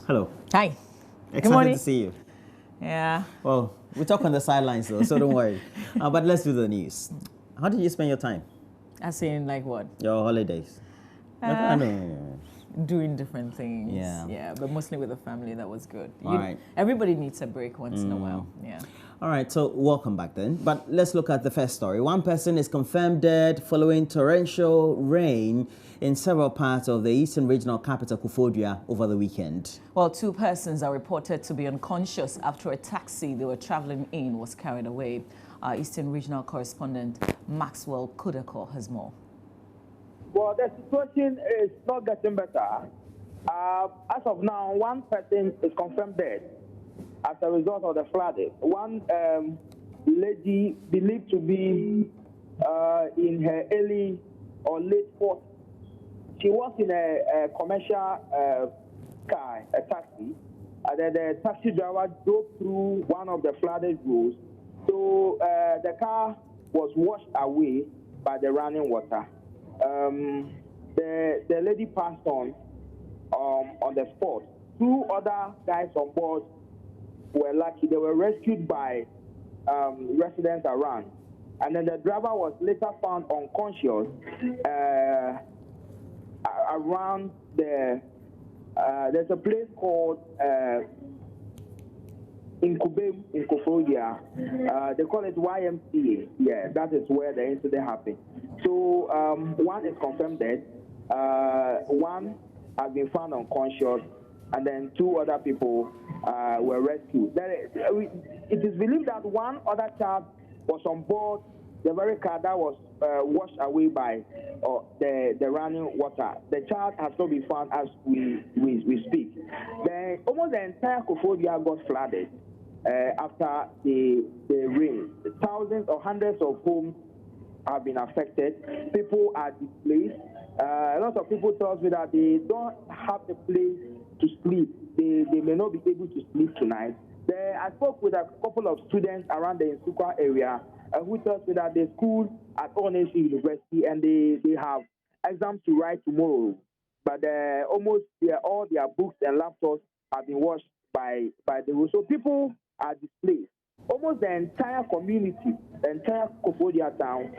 Hello. Hi. Excited to see you. Yeah. Well, we talk on the sidelines though, so don't worry. But let's do the news. How did you spend your time? As in, like what? Your holidays? I know. Doing different things. Yeah. But mostly with the family. That was good. All right. Everybody needs a break once in a while. Yeah. All right, so welcome back then. But let's look at the first story. One person is confirmed dead following torrential rain in several parts of the Eastern Regional capital, Kodia, over the weekend. Well, 2 persons are reported to be unconscious after a taxi they were traveling in was carried away. Our Eastern Regional correspondent Maxwell Kodia has more. Well, the situation is not getting better. As of now, 1 person is confirmed dead as a result of the flooding. One lady believed to be in her early or late 40s. She was in a commercial car, a taxi, and then the taxi driver drove through one of the flooded roads. So the car was washed away by the running water. The lady passed on the spot. 2 other guys on board were lucky. They were rescued by residents around. And then the driver was later found unconscious around there's a place called in Kodia. They call it YMCA. Yeah, that is where the incident happened. So 1 is confirmed dead. 1 has been found unconscious, and then 2 other people were rescued. It is believed that 1 other child was on board the very car that was washed away by the running water. The child has not been found as we speak. Almost the entire Kodia got flooded after the rain. Thousands or hundreds of homes have been affected. People are displaced. A lot of people tell me that they don't have a place to sleep. They may not be able to sleep tonight. I spoke with a couple of students around the Nsukka area who tells me that they school at All Nation University and they have exams to write tomorrow. But almost all their books and laptops have been washed by the road. So people are displaced. Almost the entire community, the entire Kodia town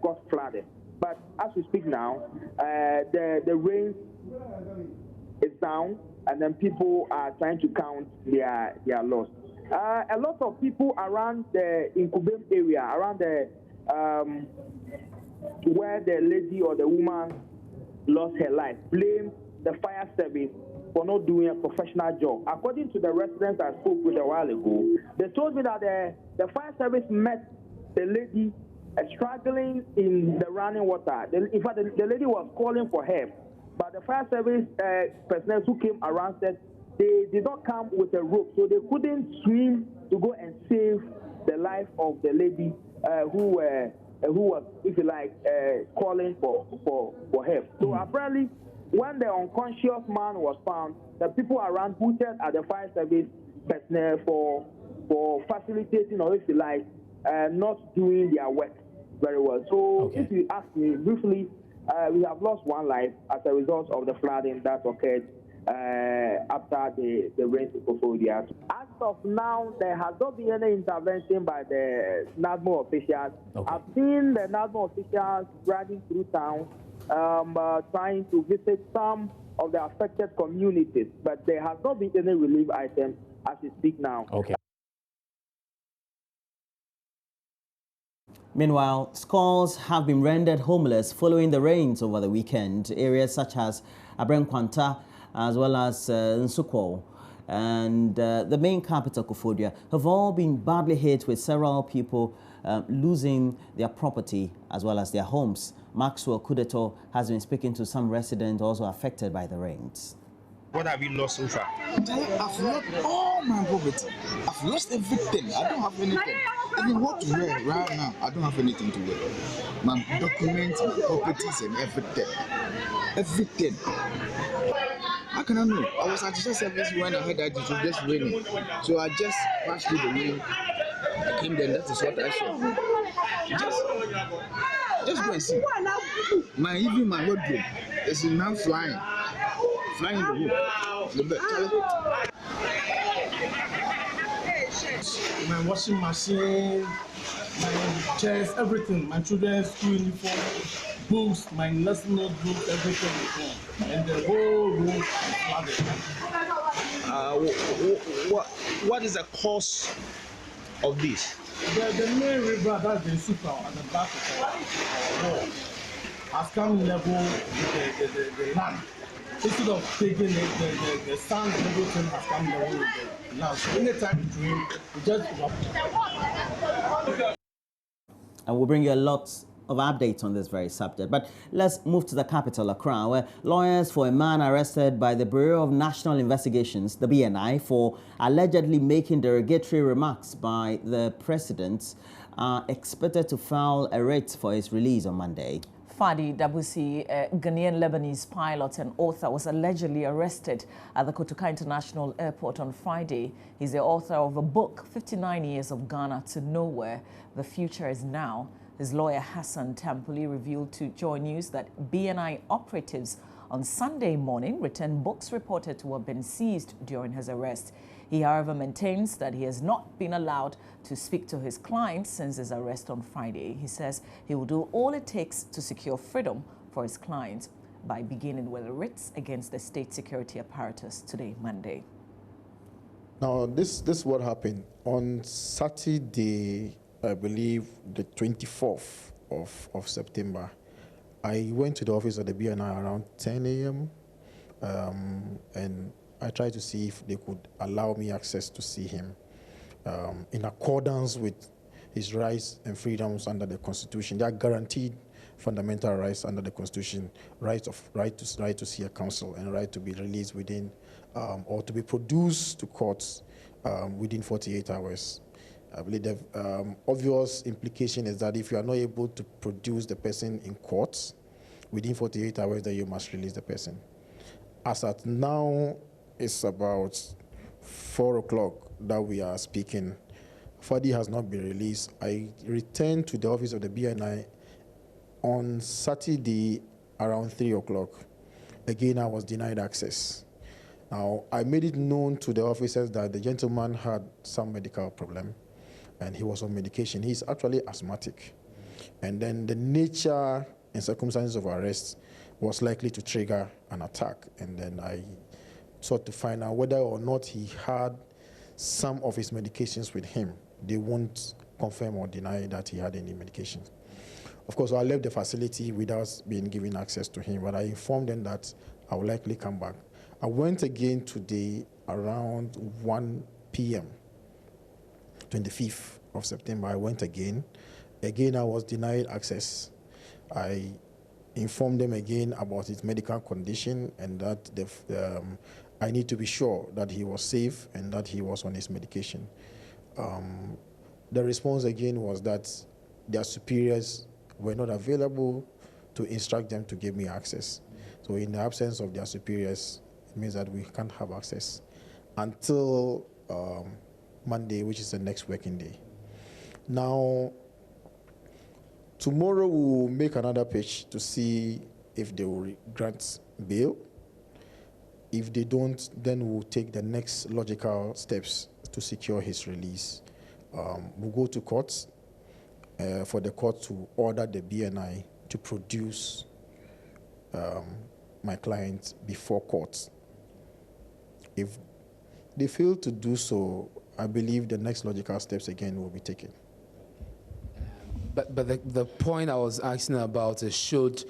got flooded. But as we speak now, the rain is down, and then people are trying to count their loss. A lot of people around the Nkubem area, around the where the lady or the woman lost her life, blame the fire service for not doing a professional job. According to the residents I spoke with a while ago, they told me that the fire service met the lady struggling in the running water. In fact, the lady was calling for help, but the fire service personnel who came around said they did not come with a rope, so they couldn't swim to go and save the life of the lady who was, if you like, calling for help. So apparently, when the unconscious man was found, the people around hooted at the fire service personnel for facilitating, or if you like, not doing their work very well. So if you ask me briefly, we have lost 1 life as a result of the flooding that occurred after the rain in Kodia. As of now, there has not been any intervention by the NADMO officials. I've seen the NADMO officials riding through town, trying to visit some of the affected communities, but there has not been any relief items as we speak now. Meanwhile, scores have been rendered homeless following the rains over the weekend. Areas such as Abrenkwanta, as well as Nsukka, and the main capital, Kodia, have all been badly hit, with several people losing their property as well as their homes. Maxwell Kodia has been speaking to some residents also affected by the rains. What have you lost so far? I've lost all my property. I've lost everything. I don't have anything. Even what to wear right now, I don't have anything to wear. My documents, my properties, and everything. Everything. How can I know? I was at the service when I heard that it was just raining. So I just passed through the rain. I came there, that is what I saw. Just go and see. Even my wardrobe is now flying in the room. My washing machine, my chairs, everything, my children's school uniform, books, my nursing notebooks, everything is gone. And the whole room is flooded. What is the cause of this? The main river, that's the super at the back of our wall, has come level with the land. Instead of taking it, the sand and everything has come level with the land. So anytime it rains, we just evaporate. And we'll bring you a lot of updates on this very subject. But let's move to the capital, Accra, where lawyers for a man arrested by the Bureau of National Investigations, the BNI, for allegedly making derogatory remarks by the president are expected to file a writ for his release on Monday. Fadi Dabusi, a Ghanaian Lebanese pilot and author, was allegedly arrested at the Kodia International Airport on Friday. He's the author of a book, 59 Years of Ghana to Nowhere, The Future is Now. His lawyer Hassan Tampuli revealed to Joy News that BNI operatives on Sunday morning returned books reported to have been seized during his arrest. He, however, maintains that he has not been allowed to speak to his clients since his arrest on Friday. He says he will do all it takes to secure freedom for his clients by beginning with writs against the state security apparatus today, Monday. Now, this is what happened. On Saturday, I believe the 24th of September, I went to the office of the BNI around 10 a.m. And I tried to see if they could allow me access to see him in accordance with his rights and freedoms under the Constitution. They are guaranteed fundamental rights under the Constitution: right to see a counsel and right to be released within or to be produced to courts within 48 hours. I believe the obvious implication is that if you are not able to produce the person in court within 48 hours, then you must release the person. As at now, it's about 4 o'clock that we are speaking. Fadi has not been released. I returned to the office of the BNI on Saturday around 3 o'clock. Again, I was denied access. Now, I made it known to the officers that the gentleman had some medical problem and he was on medication. He's actually asthmatic. And then the nature and circumstances of arrest was likely to trigger an attack. And then I sought to find out whether or not he had some of his medications with him. They won't confirm or deny that he had any medications. Of course, I left the facility without being given access to him, but I informed them that I would likely come back. I went again today around 1 p.m., 25th of September. I went again. Again, I was denied access. I informed them again about his medical condition and that I need to be sure that he was safe and that he was on his medication. The response again was that their superiors were not available to instruct them to give me access. So in the absence of their superiors, it means that we can't have access until Monday, which is the next working day. Now, tomorrow we'll make another pitch to see if they will grant bail. If they don't, then we'll take the next logical steps to secure his release. We'll go to court for the court to order the BNI to produce my client before court. If they fail to do so, I believe the next logical steps again will be taken. But the point I was asking about is, should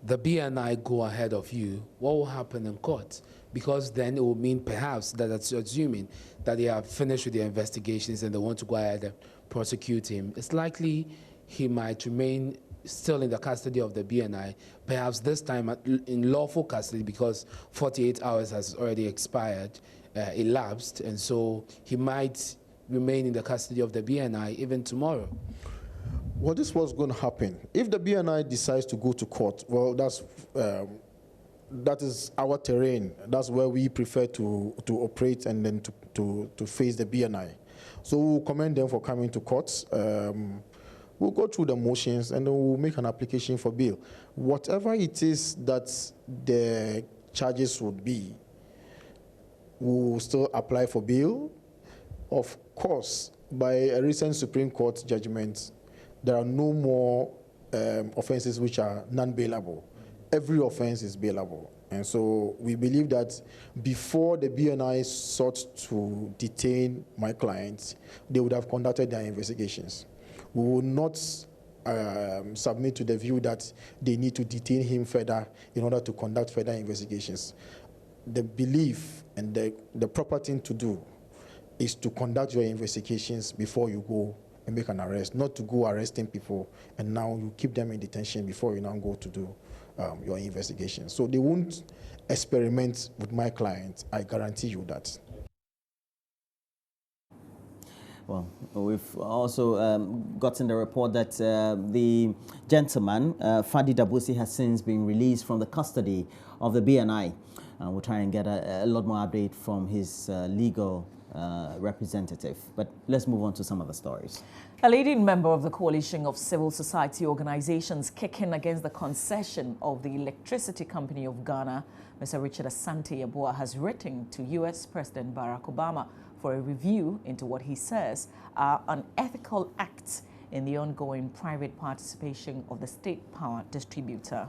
the BNI go ahead of you, what will happen in court? Because then it will mean perhaps that it's assuming that they are finished with their investigations and they want to go ahead and prosecute him. It's likely he might remain still in the custody of the BNI, perhaps this time in lawful custody because 48 hours has already elapsed, and so he might remain in the custody of the BNI even tomorrow. Well, this was going to happen. If the BNI decides to go to court, well, that is our terrain. That's where we prefer to operate and then to face the BNI. So we'll commend them for coming to court. We'll go through the motions and then we'll make an application for bail. Whatever it is that the charges would be, will still apply for bail. Of course, by a recent Supreme Court judgment, there are no more offenses which are non-bailable. Every offense is bailable. And so we believe that before the BNI sought to detain my clients, they would have conducted their investigations. We will not submit to the view that they need to detain him further in order to conduct further investigations. The belief and the proper thing to do is to conduct your investigations before you go and make an arrest, not to go arresting people and now you keep them in detention before you now go to do your investigation. So they won't experiment with my clients. I guarantee you that. Well, we've also gotten the report that the gentleman, Fadi Dabusi, has since been released from the custody of the BNI. We'll try and get a lot more update from his legal representative. But let's move on to some other stories. A leading member of the coalition of civil society organizations kicking against the concession of the electricity company of Ghana, Mr. Richard Asante Yeboah, has written to U.S. President Barack Obama for a review into what he says are unethical acts in the ongoing private participation of the state power distributor.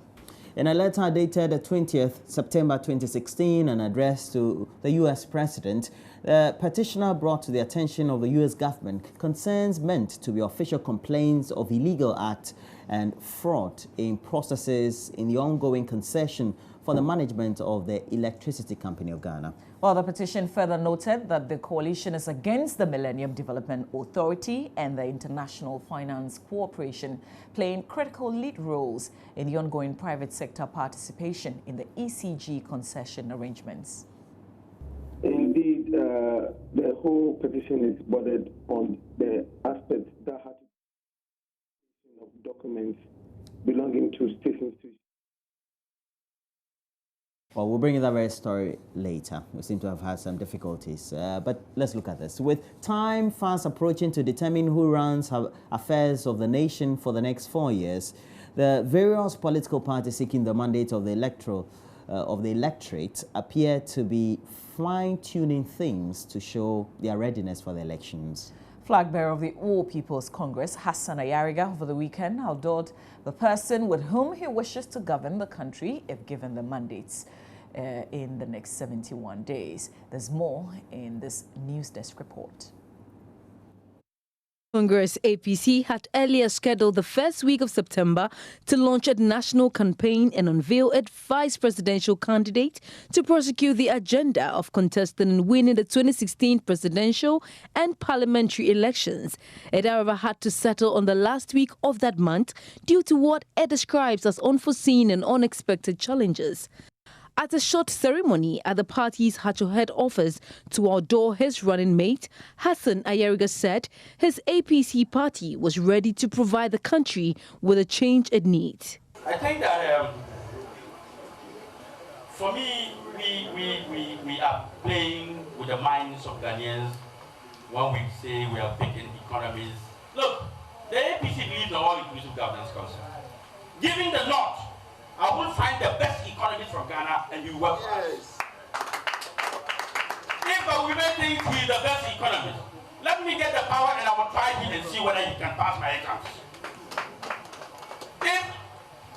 In a letter dated the 20th September 2016 and addressed to the U.S. President, the petitioner brought to the attention of the U.S. government concerns meant to be official complaints of illegal act and fraud in processes in the ongoing concession for the management of the electricity company of Ghana. Well, the petition further noted that the coalition is against the Millennium Development Authority and the International Finance Corporation playing critical lead roles in the ongoing private sector participation in the ECG concession arrangements. Indeed, the whole petition is bordered on the aspects that have to do with documents belonging to state institutions. Well, we'll bring you that very story later. We seem to have had some difficulties, but let's look at this. With time fast approaching to determine who runs affairs of the nation for the next 4 years, the various political parties seeking the mandate of the electorate appear to be fine-tuning things to show their readiness for the elections. Flag bearer of the All People's Congress, Hassan Ayariga, over the weekend outdoed the person with whom he wishes to govern the country if given the mandates in the next 71 days. There's more in this News Desk report. Congress APC had earlier scheduled the first week of September to launch a national campaign and unveil its vice presidential candidate to prosecute the agenda of contesting and winning the 2016 presidential and parliamentary elections. It, however, had to settle on the last week of that month due to what it describes as unforeseen and unexpected challenges. At a short ceremony at the party's Hacho head office to outdoor his running mate, Hassan Ayariga said his APC party was ready to provide the country with the change it needs. I think that for me, we are playing with the minds of Ghanaians when we say we are big in economies. Look, the APC believes in all inclusive governance concept. Given the North, I will find the best economist from Ghana and you work for us. If we may think he is the best economist, let me get the power and I will try him and see whether he can pass my exams. If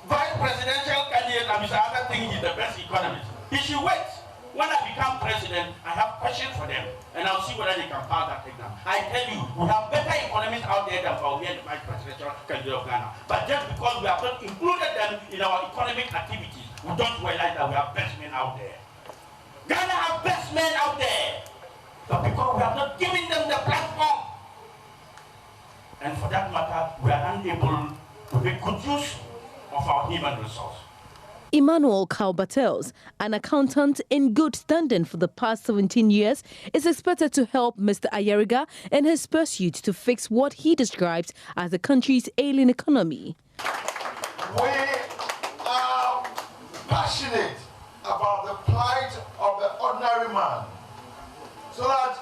vice presidential candidate Mr. Arthur thinks he's the best economist, he should wait. When I become president, I have questions for them and I'll see whether they can pass that exam. I tell you, we have better economists out there than for me and the vice presidential candidate of Ghana. But just because we have not included them in our economic activities, we don't realize that we have best men out there. Ghana have best men out there, but because we have not given them the platform, and for that matter, we are unable to make good use of our human resource. Emmanuel Kaubatels, an accountant in good standing for the past 17 years, is expected to help Mr. Ayariga in his pursuit to fix what he describes as the country's ailing economy. We are passionate about the plight of the ordinary man, so that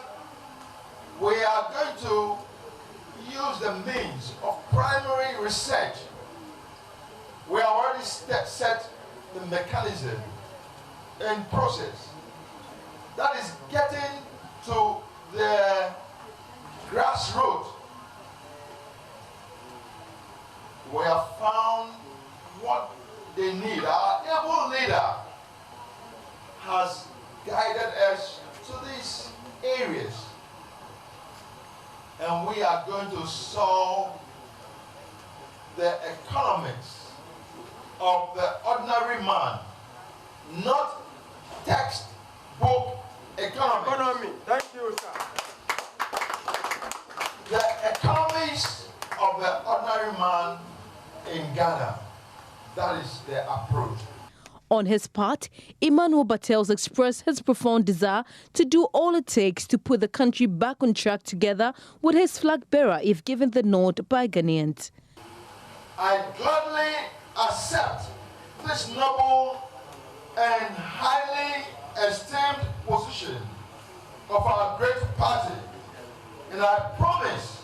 we are going to use the means of primary research. We have already set the mechanism and process that is getting to the grassroots. We have found what they need. Our able leader has guided us to these areas. And we are going to solve the economics of the ordinary man, not textbook economy. Thank you, sir. The economics of the ordinary man in Ghana. That is the approach. On his part, Emmanuel Bartels expressed his profound desire to do all it takes to put the country back on track together with his flag bearer if given the nod by Ghanaians. I gladly accept this noble and highly esteemed position of our great party, and I promise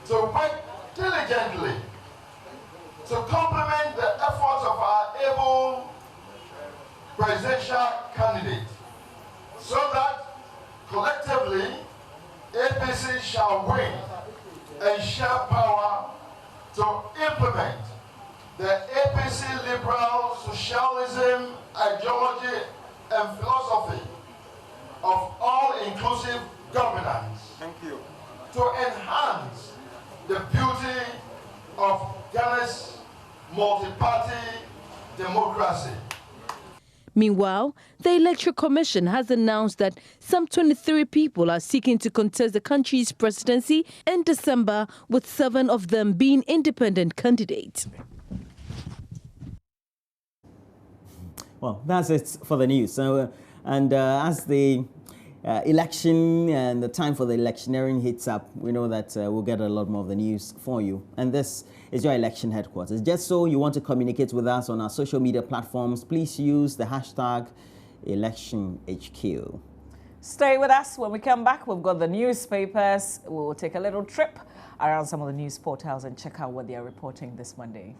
to work diligently to complement the efforts of our able presidential candidate, so that collectively APC shall win and share power to implement the APC liberal socialism ideology and philosophy of all-inclusive governance. Thank you. To enhance the beauty of Ghana's multi-party democracy. Meanwhile, the Electoral Commission has announced that some 23 people are seeking to contest the country's presidency in December, with 7 of them being independent candidates. Well, that's it for the news. So, as the election and the time for the electioneering hits up, we know that we'll get a lot more of the news for you. And this is your election headquarters. Just so you want to communicate with us on our social media platforms, please use the hashtag ElectionHQ. Stay with us. When we come back, we've got the newspapers. We'll take a little trip around some of the news portals and check out what they are reporting this Monday.